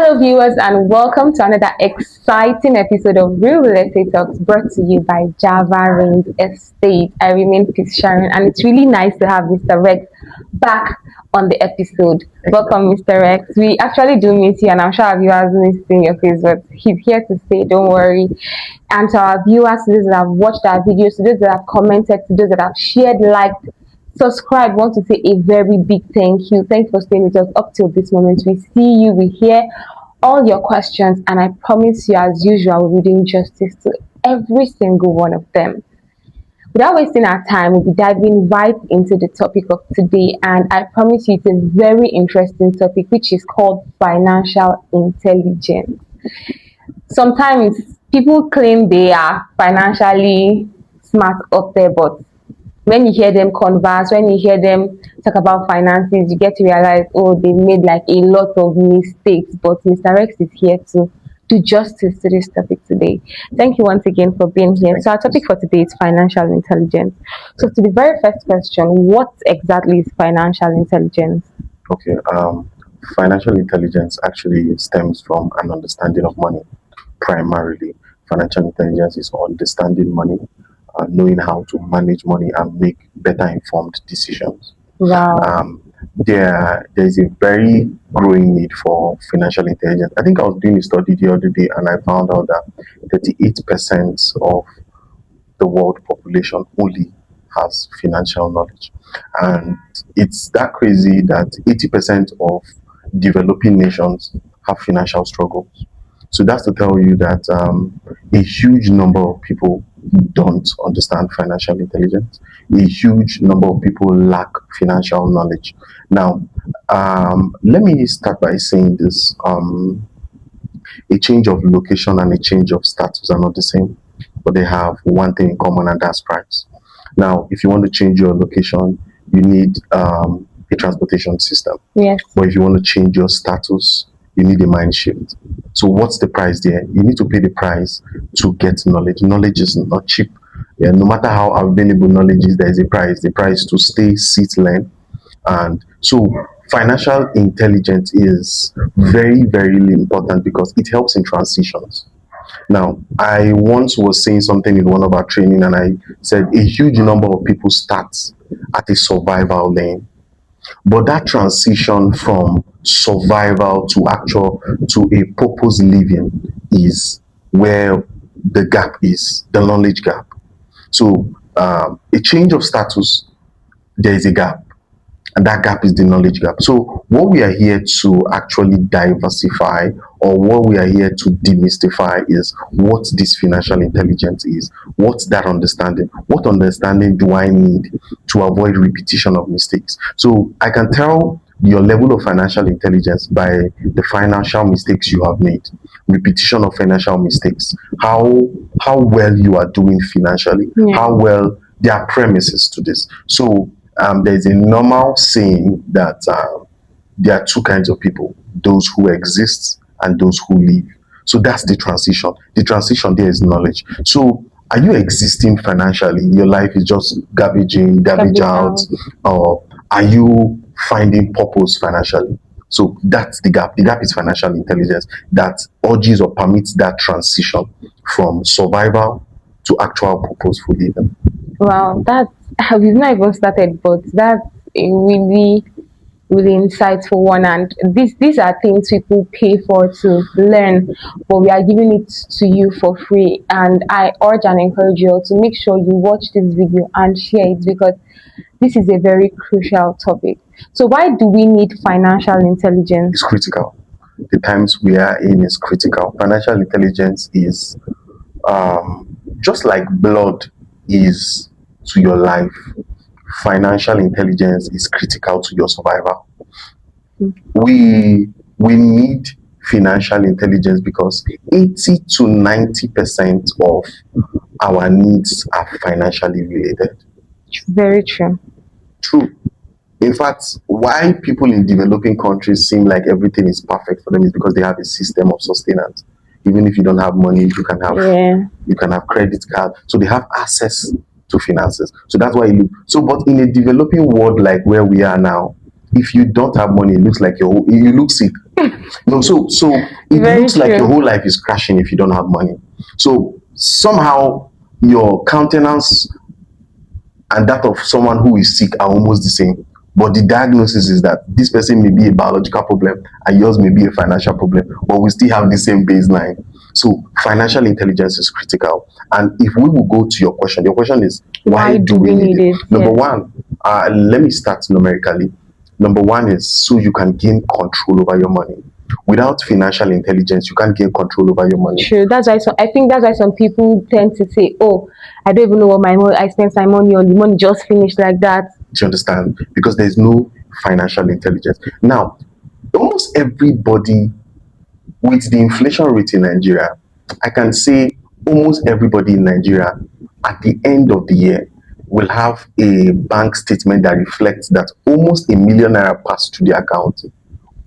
Hello, viewers, and welcome to another exciting episode of Real Real Estate Talks brought to you by Java Range Estate. I remain Peace Sharon, and it's really nice to have Mr. Rex back on the episode. Welcome, Mr. Rex. We actually do miss you, and I'm sure our viewers miss seeing your face, but he's here to stay, don't worry. And to our viewers, to those that have watched our videos, to those that have commented, to those that have shared, liked, subscribe, want to say a very big thank you. Thanks for staying with us up till this moment. We see you, we hear all your questions, and I promise you, as usual, we're doing justice to every single one of them. Without wasting our time, we'll be diving right into the topic of today, and I promise you it's a very interesting topic, which is called financial intelligence. Sometimes people claim they are financially smart up there, but when you hear them converse, when you hear them talk about finances, you get to realize, oh, they made like a lot of mistakes. But Mr. Rex is here to do justice to this topic today. Thank you once again for being here. So our topic for today is financial intelligence. So to the very first question, what exactly is financial intelligence? Okay, financial intelligence actually stems from an understanding of money. Primarily, financial intelligence is understanding money, knowing how to manage money and make better informed decisions. Wow. There's a very growing need for financial intelligence. I think I was doing a study the other day and I found out that 38% of the world population only has financial knowledge. And it's that crazy that 80% of developing nations have financial struggles. So that's to tell you that a huge number of people don't understand financial intelligence. A huge number of people lack financial knowledge. Now, let me start by saying this. A change of location and a change of status are not the same, but they have one thing in common, and that's price. Now, if you want to change your location, you need a transportation system. Yes. But if you want to change your status, you need a mind shift. So what's the price there? You need to pay the price to get knowledge. Knowledge is not cheap. Yeah, no matter how available knowledge is, there is a price. The price to stay, sit, learn. And so financial intelligence is very, very important because it helps in transitions. Now, I once was saying something in one of our training and I said a huge number of people start at a survival lane. But that transition from survival to a purpose living is where the gap is, the knowledge gap. So a change of status, there is a gap, and that gap is the knowledge gap. So what we are here to actually diversify, or what we are here to demystify, is what this financial intelligence is. What's that understanding? What understanding do I need to avoid repetition of mistakes? So I can tell your level of financial intelligence by the financial mistakes you have made, repetition of financial mistakes, how well you are doing financially, how well there are premises to this. So there's a normal saying that there are two kinds of people: those who exist and those who live. So that's the transition. The transition there is knowledge. So are you existing financially? Your life is just garbage in, garbage out, or are you finding purpose financially? So that's the gap. The gap is financial intelligence that urges or permits that transition from survival to actual purposeful living. Wow, we've not even started, but that's a really, really insightful one. And these are things people pay for to learn, but we are giving it to you for free. And I urge and encourage you all to make sure you watch this video and share it, because this is a very crucial topic. So why do we need financial intelligence? It's critical. The times we are in is critical. Financial intelligence is just like blood is to your life. Financial intelligence is critical to your survival. We need financial intelligence because 80 to 90% of our needs are financially related. Very true. True. In fact, why people in developing countries seem like everything is perfect for them is because they have a system of sustenance. Even if you don't have money, you can have credit card. So they have access to finances. So that's why but in a developing world like where we are now, if you don't have money, it looks like you look sick. No, so it Very looks like your true. whole life is crashing if you don't have money. So somehow your countenance and that of someone who is sick are almost the same. But the diagnosis is that this person may be a biological problem and yours may be a financial problem, but we still have the same baseline. So financial intelligence is critical. And if we will go to your question is why Why do do we we need need it? it? Number Yes. one, let me start numerically. Number one is so you can gain control over your money. Without financial intelligence, you can't gain control over your money. True. That's why I think that's why some people tend to say, "Oh, I don't even know what my money. I spent my money on. The money just finished like that." Do you understand? Because there's no financial intelligence. Now, almost everybody with the inflation rate in Nigeria, I can say almost everybody in Nigeria at the end of the year will have a bank statement that reflects that almost a million naira passed to the account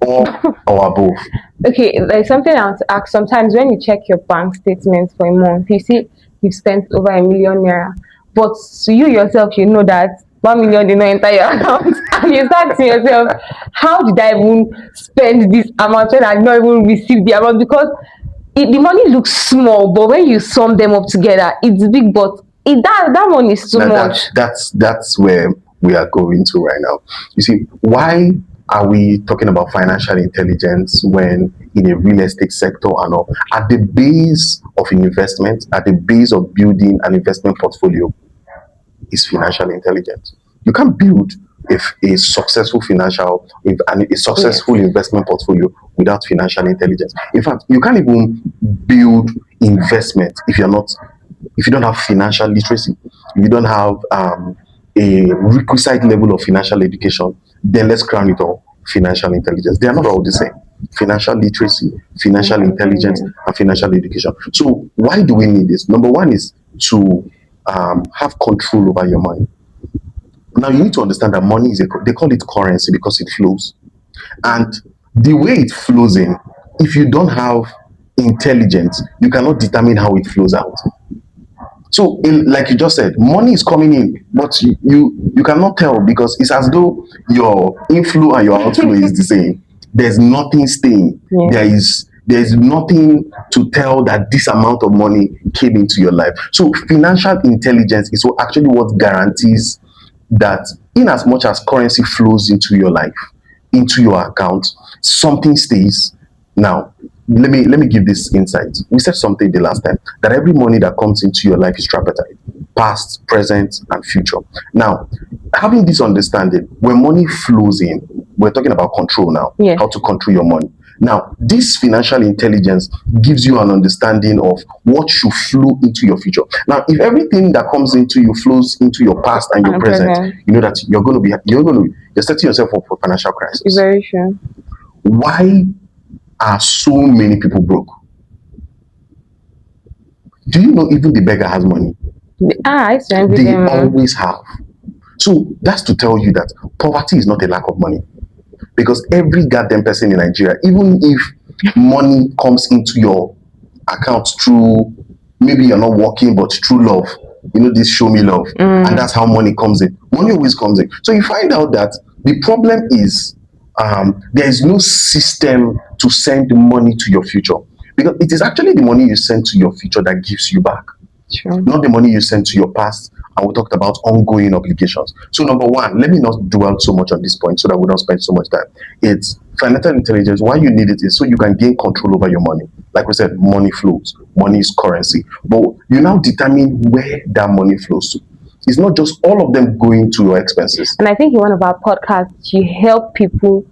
or above. Okay, there's something I want to ask. Sometimes when you check your bank statements for a month, you see you've spent over 1 million naira, but to you yourself, you know that 1 million did not enter your account, and you start to yourself, how did I even spend this amount when I not even received the amount? Because the money looks small, but when you sum them up together, it's big. But that one is too Now much. that's where we are going to right now. You see, why are we talking about financial intelligence when in a real estate sector and all? At the base of an investment, at the base of building an investment portfolio is financial intelligence. You can't build if a successful a Yes. successful investment portfolio without financial intelligence. In fact, you can't even build investment if you don't have financial literacy, if you don't have a requisite level of financial education, then let's crown it all financial intelligence. They are not all the same. Financial literacy, financial Financial intelligence, intelligence. and financial education. So why do we need this? Number one is to have control over your money. Now you need to understand that money they call it currency because it flows. And the way it flows in, if you don't have intelligence, you cannot determine how it flows out. So, like you just said, money is coming in, but you cannot tell because it's as though your inflow and your outflow is the same. There's nothing staying. Yeah. There is nothing to tell that this amount of money came into your life. So, financial intelligence is actually what guarantees that, in as much as currency flows into your life, into your account, something stays. Now, let me give this insight. We said something the last time that every money that comes into your life is tripartite, past, present, and future. Now, having this understanding, when money flows in, we're talking about control now, Yes. how to control your money. Now, this financial intelligence gives you an understanding of what should flow into your future. Now, if everything that comes into you flows into your past and your And present, present. you know that you're setting yourself up for financial crisis. Very sure. Why are so many people broke? Do you know even the beggar has money? I used to envy They them. always have. So that's to tell you that poverty is not a lack of money. Because every goddamn person in Nigeria, even if money comes into your account through, maybe you're not working, but through love, this show me love, and that's how money comes in. Money always comes in. So you find out that the problem is there is no system to send money to your future, because it is actually the money you send to your future that gives you back, True. not the money you send to your past. And we talked about ongoing obligations. So number one, let me not dwell so much on this point so that we don't spend so much time. It's financial intelligence. Why you need it is so you can gain control over your money. Like we said, money flows. Money is currency. But you now determine where that money flows to. It's not just all of them going to your expenses. And I think in one of our podcasts, you help people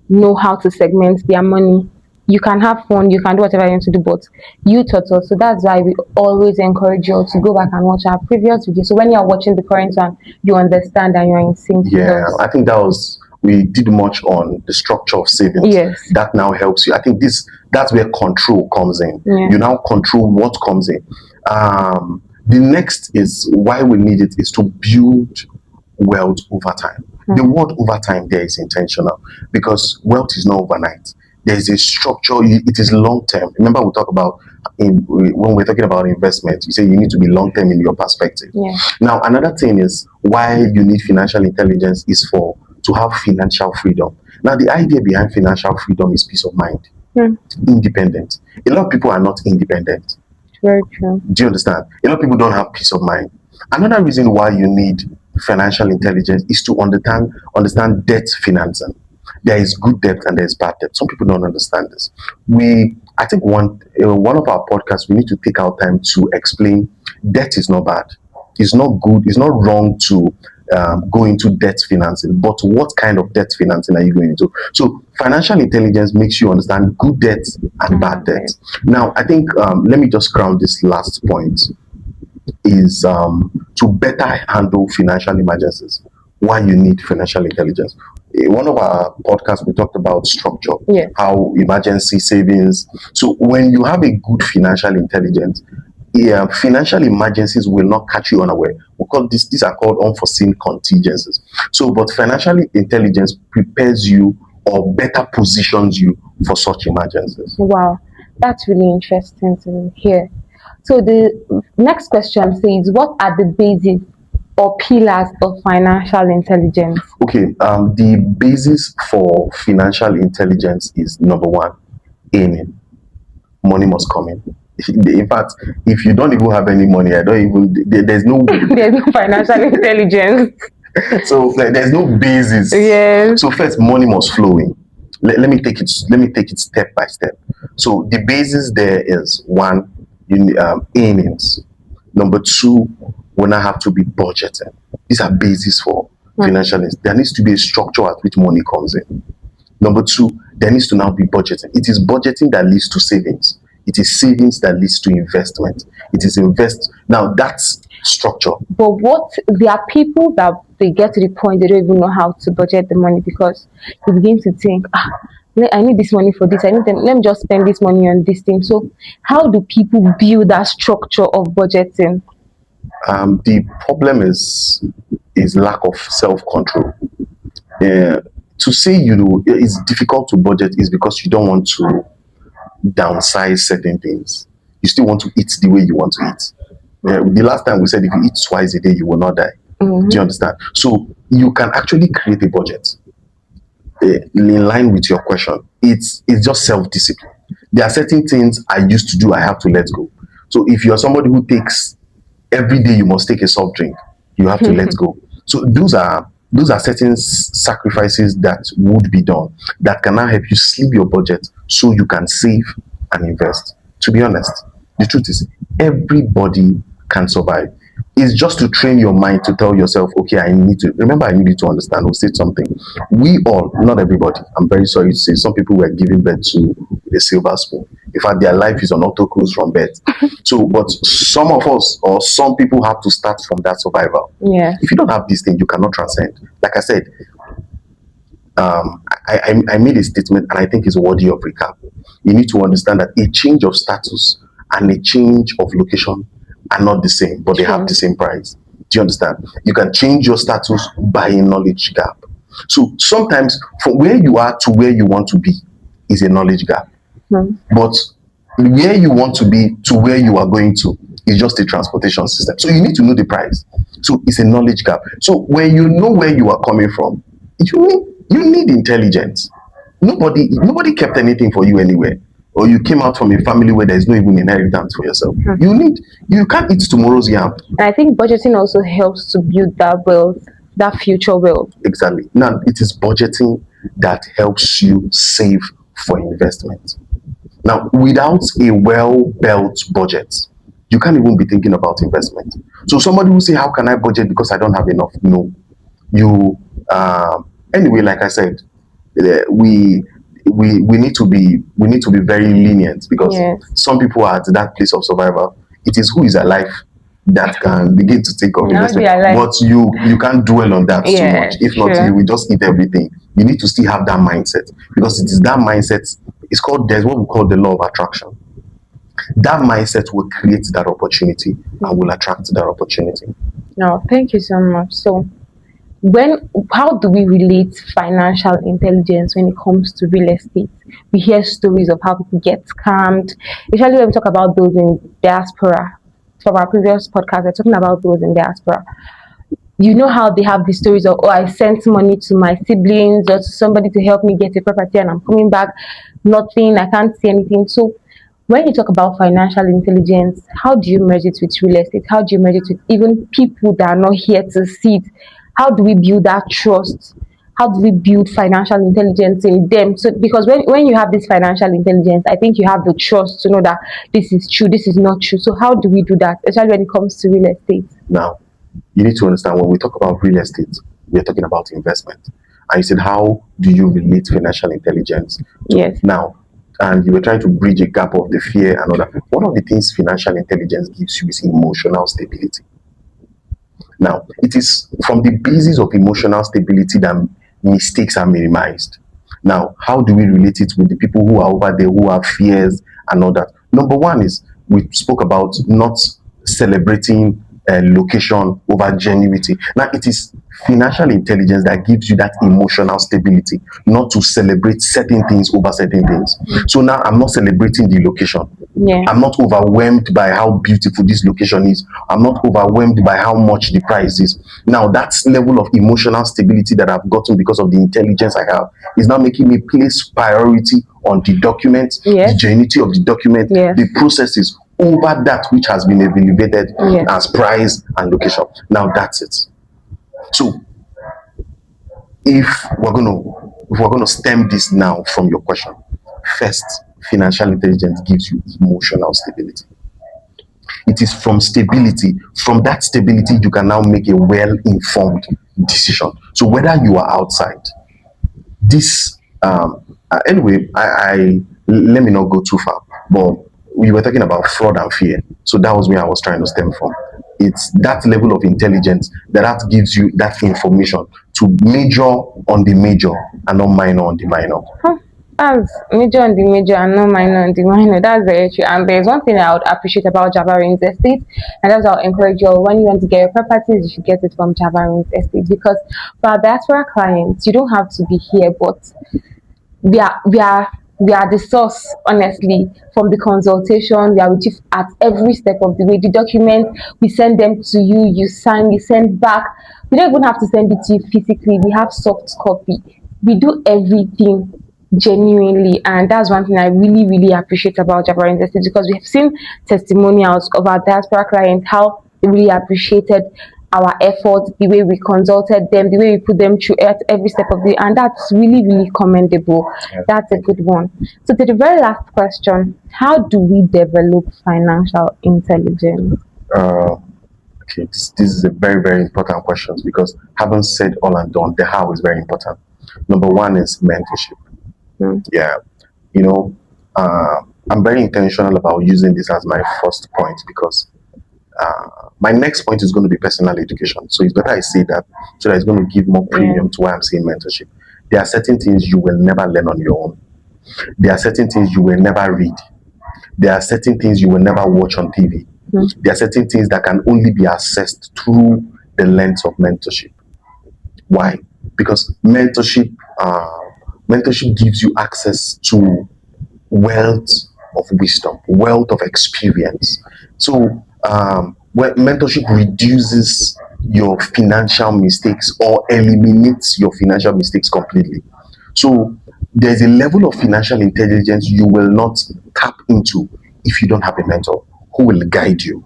know how to segment their money. You can have fun, you can do whatever you want to do, but you taught us. So that's why we always encourage you all to go back and watch our previous videos. So when you're watching the current one, you understand and you're in sync with Yeah, us. I think we did much on the structure of savings. Yes. That now helps you. I think that's where control comes in. Yeah. You now control what comes in. The next is why we need it is to build wealth over time. The word over time there is intentional because wealth is not overnight. There's a structure, it is long term. Remember, we talk about when we're talking about investment, you say you need to be long term in your perspective. Yeah. Now, another thing is why you need financial intelligence is to have financial freedom. Now, the idea behind financial freedom is peace of mind, Hmm. independence. A lot of people are not independent. Very true. Do you understand? A lot of people don't have peace of mind. Another reason why you need financial intelligence is to understand debt financing. There is good debt and there is bad debt. Some people don't understand this. I think one of our podcasts, we need to take our time to explain debt is not bad. It's not good. It's not wrong to go into debt financing, but what kind of debt financing are you going into? So financial intelligence makes you understand good debt and bad Okay. debt. Now, I think let me just crown this last point is to better handle financial emergencies. Why you need financial intelligence. One of our podcasts, we talked about structure, Yes. how emergency savings. So when you have a good financial intelligence, financial emergencies will not catch you unaware. These are called unforeseen contingencies. So, but financial intelligence prepares you or better positions you for such emergencies. Wow, that's really interesting to hear. So the next question says, what are the basics or pillars of financial intelligence? Okay, the basis for financial intelligence is number one, aiming. Money must come in. In fact, if you don't even have any money, I don't even there's no There's no financial intelligence. so like, there's no basis. Yes. So first, money must flow in. Let me take it step by step. So the basis there is one, earnings. Number two, we now have to be budgeting. These are basis for financial. There needs to be a structure at which money comes in. Number two, there needs to now be budgeting. It is budgeting that leads to savings. It is savings that leads to investment. It is invest. Now that's structure. But what there are people that they get to the point they don't even know how to budget the money because they begin to think, I need this money for this. Let me just spend this money on this thing. So how do people build that structure of budgeting? The problem is lack of self control. To say it's difficult to budget is because you don't want to downsize certain things. You still want to eat the way you want to eat. The last time we said if you eat twice a day, you will not die. Do you understand? So you can actually create a budget in line with your question. It's just self discipline. There are certain things I used to do, I have to let go. So if you're somebody who takes every day, you must take a soft drink, you have to let go. So those are certain sacrifices that would be done that can now help you sleep your budget so you can save and invest. To be honest, the truth is everybody can survive. It's just to train your mind to tell yourself, okay, I need to remember, I need you to understand or say something. We all, not everybody, I'm very sorry to say, some people were giving birth to a silver spoon. In fact, their life is on auto cruise from birth. So, but some of us or some people have to start from that survival. Yeah. If you don't have this thing, you cannot transcend. Like I said, I made a statement and I think it's worthy of recap. You need to understand that a change of status and a change of location are not the same, but they have the same price. Do you understand? You can change your status by a knowledge gap. So sometimes from where you are to where you want to be is a knowledge gap. But where you want to be to where you are going to is just a transportation system. So you need to know the price. So it's a knowledge gap. So when you know where you are coming from, you need intelligence. Nobody kept anything for you anywhere. Or you came out from a family where there is no even inheritance for yourself. You can't eat tomorrow's yam. And I think budgeting also helps to build that wealth, that future wealth. Exactly. Now it is budgeting that helps you save for investment. Now, without a well-built budget, you can't even be thinking about investment. So somebody will say, "How can I budget because I don't have enough?" No, you. Anyway, like I said, we need to be very lenient because Yes. some people are at that place of survival. It is who is alive that can begin to think of Now investment, they are like, but you can't dwell on that too yeah, much. If not, sure. you will just eat everything. You need to still have that mindset because it is that mindset. There's what we call the law of attraction. That mindset will create that opportunity and will attract that opportunity. No, thank you so much. So how do we relate financial intelligence when it comes to real estate? We hear stories of how people get scammed, especially when we talk about those in diaspora. From our previous podcast, we're talking about those in diaspora. you know how they have the stories of, oh, I sent money to my siblings or to somebody to help me get a property and I'm coming back, nothing, I can't see anything. So when you talk about financial intelligence, how do you merge it with real estate? How do you merge it with even people that are not here to see it? How do we build that trust? How do we build financial intelligence in them? So because when you have this financial intelligence, I think you have the trust to know that this is true, this is not true. So how do we do that, especially when it comes to real estate? Now, you need to understand when we talk about real estate, we're talking about investment. And you said, how do you relate financial intelligence to Yes. now? And you were trying to bridge a gap of the fear and all that. One of the things financial intelligence gives you is emotional stability. Now, it is from the basis of emotional stability that mistakes are minimized. Now, how do we relate it with the people who are over there who have fears and all that? Number one is we spoke about not celebrating location over genuinity. Now, it is financial intelligence that gives you that emotional stability, not to celebrate certain things over certain things. So now I'm not celebrating the location. Yeah. I'm not overwhelmed by how beautiful this location is. I'm not overwhelmed by how much the price is. Now, that level of emotional stability that I've gotten because of the intelligence I have is now making me place priority on the document, Yes. the genuinity of the document, Yes. the processes over that which has been elevated Yes. as price and location. Now, that's it. So, if we're gonna stem this now from your question, first, financial intelligence gives you emotional stability. It is from stability, from that stability, you can now make a well-informed decision. So whether you are outside, this anyway, I let me not go too far, but we were talking about fraud and fear. So that was where I was trying to stem from. It's that level of intelligence that gives you that information to major on the major and not minor on the minor. Huh. That's major on the major and no minor on the minor. That's very true. And there's one thing I would appreciate about Java Rings Estate, and that's I'll encourage you all, when you want to get your properties, you should get it from Java Rings Estate, because for our diaspora clients, you don't have to be here, but we are the source, honestly, from the consultation. We are with you at every step of the way. The document, we send them to you, you sign, you send back. We don't even have to send it to you physically. We have soft copy. We do everything genuinely, and that's one thing I really really appreciate about Jabra Industries, because we've seen testimonials of our diaspora clients, how they really appreciated our efforts, the way we consulted them, the way we put them through at every step of the, and that's really really commendable. That's a good one. So to the very last question, how do we develop financial intelligence? Uh, okay, this is a very, very important question, because having said all and done, the how is very important. Number one is mentorship. Yeah, you know, I'm very intentional about using this as my first point, because my next point is going to be personal education. So it's better I say that, so that it's going to give more premium to why I'm saying mentorship. There are certain things you will never learn on your own. There are certain things you will never read. There are certain things you will never watch on TV. There are certain things that can only be assessed through the lens of mentorship. Why? Because mentorship gives you access to wealth of wisdom, wealth of experience. So when mentorship reduces your financial mistakes or eliminates your financial mistakes completely. So there's a level of financial intelligence you will not tap into if you don't have a mentor who will guide you,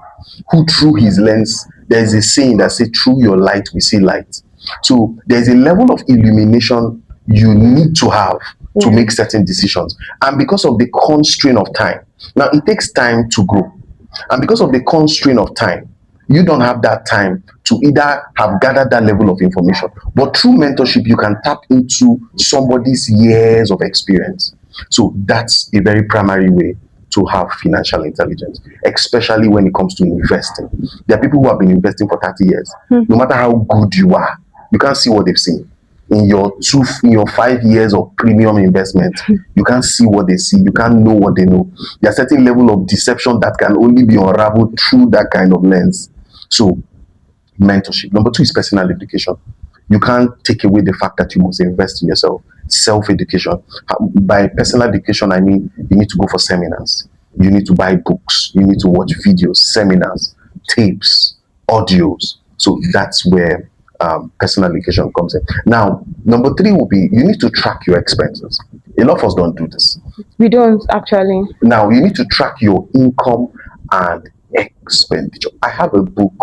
who through his lens, there's a saying that says, through your light we see light. So there's a level of illumination you need to have to make certain decisions. And because of the constraint of time, now it takes time to grow. And because of the constraint of time, you don't have that time to either have gathered that level of information. But through mentorship, you can tap into somebody's years of experience. So that's a very primary way to have financial intelligence, especially when it comes to investing. There are people who have been investing for 30 years. No matter how good you are, you can't see what they've seen. In your 5 years of premium investment, you can't see what they see, you can't know what they know. There's a certain level of deception that can only be unraveled through that kind of lens. So mentorship. Number two is personal education. You can't take away the fact that you must invest in yourself. Self-education. By personal education, I mean you need to go for seminars, you need to buy books, you need to watch videos, seminars, tapes, audios. So that's where personal allocation comes in. Now, number three will be you need to track your expenses. A lot of us don't do this. We don't actually. Now, you need to track your income and expenditure. I have a book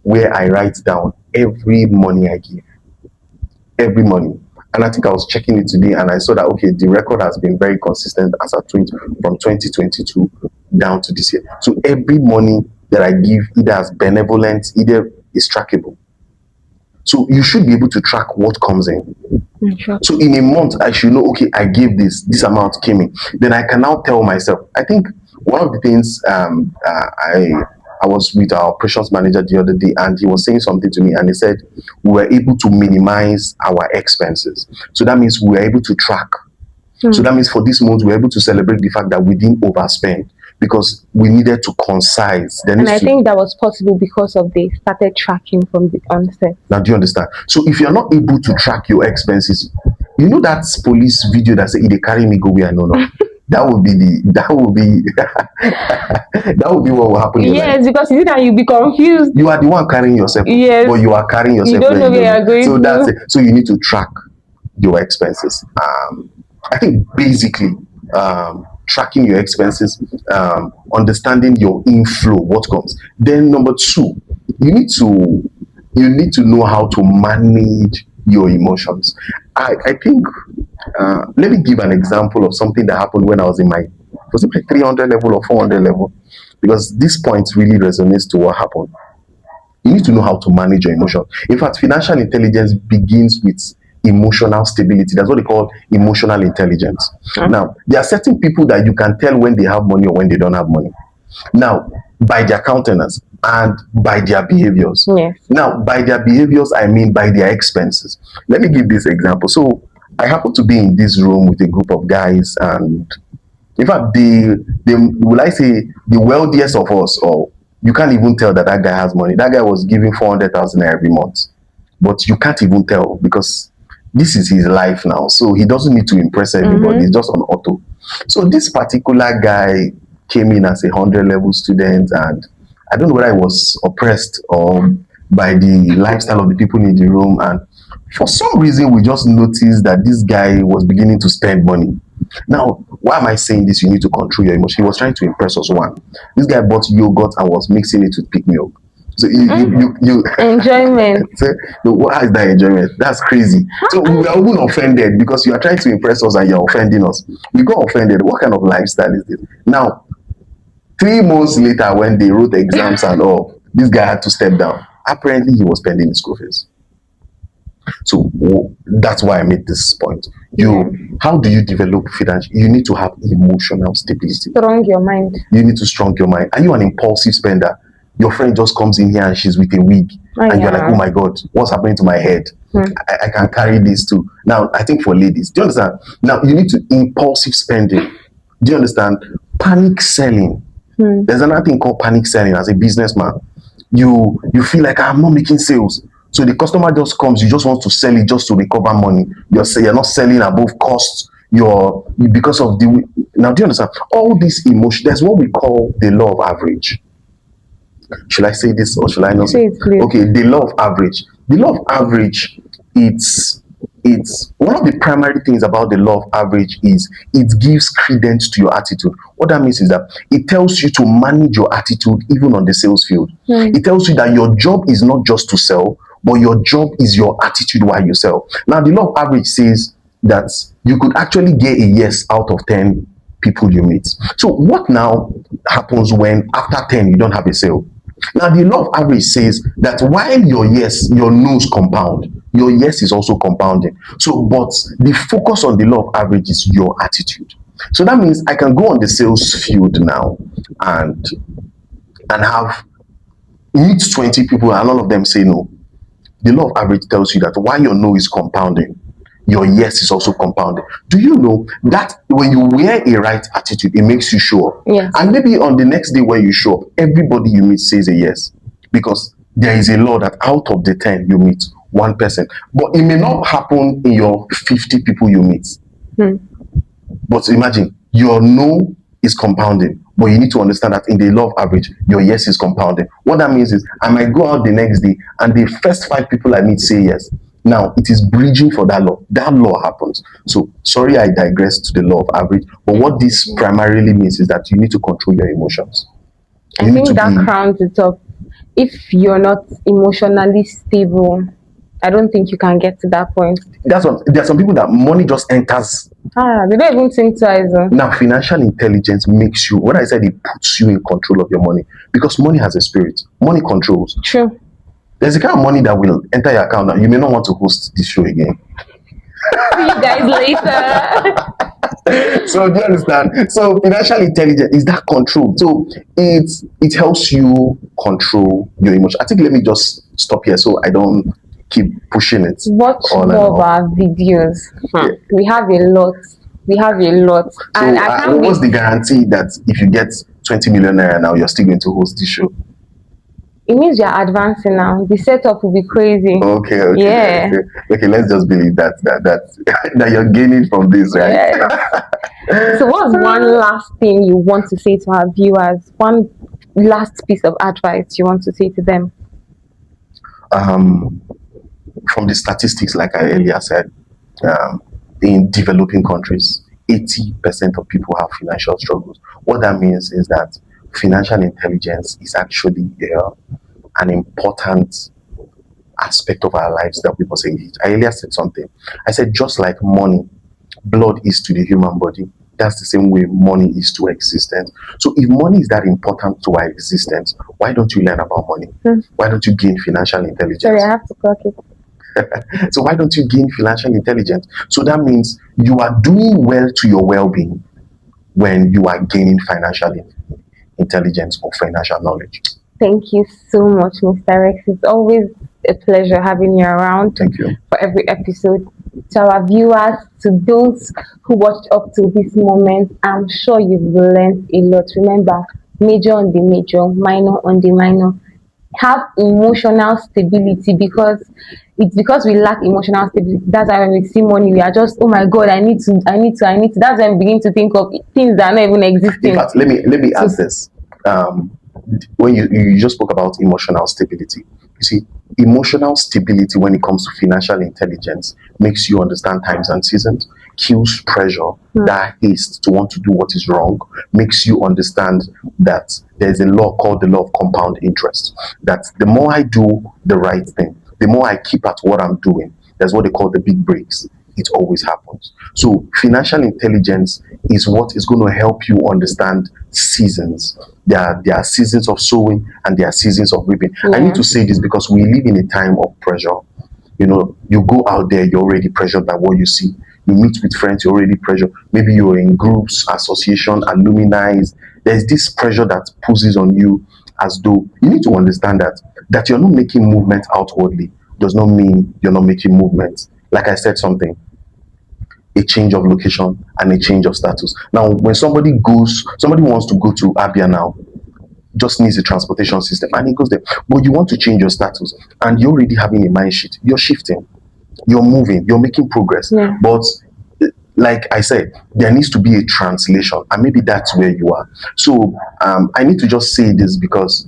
where I write down every money I give, every money. And I think I was checking it today and I saw that, okay, the record has been very consistent as a tweet from 2022 down to this year. So every money that I give, either as benevolent, either is trackable. So you should be able to track what comes in. Sure. So in a month, I should know, okay, I gave this amount came in. Then I can now tell myself. I think one of the things I was with our operations manager the other day, and he was saying something to me, and he said we were able to minimize our expenses. So that means we were able to track. So that means for this month, we were able to celebrate the fact that we didn't overspend because we needed to concise. Then And I think that was possible because of they started tracking from the onset. now, do you understand? So if you're not able to track your expenses, you know that police video that say, "If they carry me go where I know now." That would be that would be what will happen in your life. Yes, because you that you be confused. You are the one carrying yourself, Yes. but you are carrying yourself. You don't know where you're going So to. that's it. So you need to track your expenses. I think basically tracking your expenses, understanding your inflow, what comes. Then number two, you need to know how to manage your emotions. I think let me give an example of something that happened when I was in my 300 level or 400 level, because this point really resonates to what happened. You need to know how to manage your emotions. In fact, financial intelligence begins with emotional stability. That's what they call emotional intelligence. Now, there are certain people that you can tell when they have money or when they don't have money. Now, by their countenance and by their behaviors. Yes. Now, by their behaviors, I mean by their expenses. Let me give this example. So, I happen to be in this room with a group of guys, and in fact, will I say the wealthiest of us, or you can't even tell that that guy has money. That guy was giving 400,000 every month, but you can't even tell because this is his life now. So he doesn't need to impress everybody. It's just on auto. So this particular guy came in as a 100 level student, and I don't know whether I was oppressed or by the lifestyle of the people in the room. And for some reason, we just noticed that this guy was beginning to spend money. Now, why am I saying this? You need to control your emotion. He was trying to impress us. One, this guy bought yogurt and was mixing it with pig milk. So you Enjoyment. say, no, what is that enjoyment? That's crazy. So we are even offended because you are trying to impress us and you're offending us. We got offended. What kind of lifestyle is this? Now, 3 months later, when they wrote exams and all, this guy had to step down. Apparently, he was spending his school fees. So that's why I made this point. How do you develop financial? You need to have emotional stability. Strong your mind. You need to strong your mind. Are you an impulsive spender? Your friend just comes in here and she's with a wig, and you're like, oh my God, what's happening to my head? I can carry this too. Now, I think for ladies, do you understand? Now, you need to impulsive spending. Do you understand? Panic selling. There's another thing called panic selling as a businessman. You feel like I'm not making sales. So the customer just comes, you just want to sell it just to recover money. You're not selling above costs. Because of the now, do you understand? All this emotion, there's what we call the law of average. Should I say this or should I not say it? Please. Okay, the law of average. The law of average, it's one of the primary things about the law of average is it gives credence to your attitude. What that means is that it tells you to manage your attitude even on the sales field. It tells you that your job is not just to sell, but your job is your attitude while you sell. Now, the law of average says that you could actually get a yes out of 10 people you meet. So what now happens when after 10 you don't have a sale? Now, the law of average says that while your yes, your no's compound, your yes is also compounding. So, but the focus on the law of average is your attitude. So that means I can go on the sales field now and have meet 20 people and all of them say no. The law of average tells you that while your no is compounding, your yes is also compounding. Do you know that when you wear a right attitude, it makes you show up? Yes. And maybe on the next day when you show up, everybody you meet says a yes. Because there is a law that out of the 10 you meet, one person. But it may not happen in your 50 people you meet. But imagine, your no is compounding. But you need to understand that in the law of average, your yes is compounding. What that means is I might go out the next day and the first five people I meet say yes. Now it is bridging for that law. That law happens. So sorry I digress to the law of average. But what this primarily means is that you need to control your emotions. I You need to think that be crowns it up. If you're not emotionally stable, I don't think you can get to that point. that's what there are some people that money just enters. They don't even think twice. Now, financial intelligence makes you, when I said it puts you in control of your money, because money has a spirit. Money controls. True. There's a kind of money that will enter your account. Now, you may not want to host this show again. See you guys later. So do you understand? So financial intelligence is that control. So it helps you control your emotion. I think let me just stop here so I don't keep pushing it. Watch all and more of all. our videos. Yeah. We have a lot. We have a lot. So And I can't what's wait. the guarantee that if you get 20 million naira now, you're still going to host this show? It means you're advancing now. The setup will be crazy. Okay. Yeah. Okay, let's just believe that that you're gaining from this, right? Yeah. So what's one last thing you want to say to our viewers? One last piece of advice you want to say to them? From the statistics, like I earlier said, in developing countries, 80% of people have financial struggles. What that means is that financial intelligence is actually an important aspect of our lives that we must engage. I earlier said something. I said, just like money, blood is to the human body, that's the same way money is to existence. So if money is that important to our existence, why don't you learn about money? Why don't you gain financial intelligence? Sorry, I have to clock it. So why don't you gain financial intelligence? So that means you are doing well to your well-being when you are gaining financial intelligence or financial knowledge. Thank you so much, Mr. Rex. It's always a pleasure having you around. Thank you. For every episode. To our viewers, to those who watched up to this moment, I'm sure you've learned a lot. Remember, major on the major, minor on the minor. Have emotional stability, because it's because we lack emotional stability. That's why when we see money, we are just, oh my god, I need to. That's when we begin to think of things that are not even existing. In fact, let me ask this. When you just spoke about emotional stability, you see, emotional stability when it comes to financial intelligence makes you understand times and seasons, kills pressure, that haste to want to do what is wrong, makes you understand that there's a law called the law of compound interest, that the more I do the right thing, the more I keep at what I'm doing. That's what they call the big breaks. It always happens. So financial intelligence is what is going to help you understand seasons. There are seasons of sowing and there are seasons of reaping. I need to say this because we live in a time of pressure. You know, you go out there, you're already pressured by what you see. You meet with friends, you're already pressured. Maybe you're in groups, association, alumni. There's this pressure that pushes on you, as though you need to understand that you're not making movement outwardly does not mean you're not making movement. Like I said something, a change of location and a change of status. Now, when somebody wants to go to Abia now, just needs a transportation system and he goes there. But you want to change your status and you're already having a mind shift. You're shifting, you're moving, you're making progress. Yeah. But like I said, there needs to be a translation, and maybe that's where you are. So I need to just say this because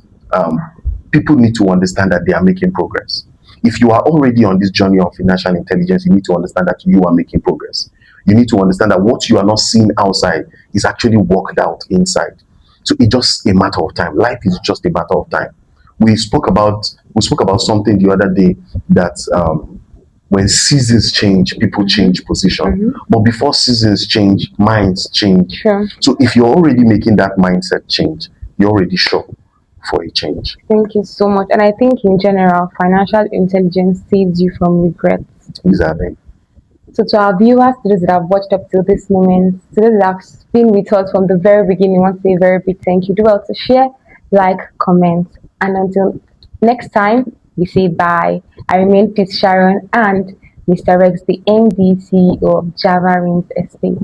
people need to understand that they are making progress. If you are already on this journey of financial intelligence, you need to understand that you are making progress. You need to understand that what you are not seeing outside is actually worked out inside. So it's just a matter of time. Life is just a matter of time. We spoke about something the other day that when seasons change, people change position. But before seasons change, minds change. Sure. So if you're already making that mindset change, you're already sure for a change. Thank you so much. And I think in general, financial intelligence saves you from regrets. Exactly. So to our viewers, to those that have watched up to this moment, to those that have been with us from the very beginning, I want to say a very big thank you. Do well to share, like, comment. And until next time, we say bye. I remain Peace Sharon and Mr. Rex, the MD CEO of Java Rings Estate.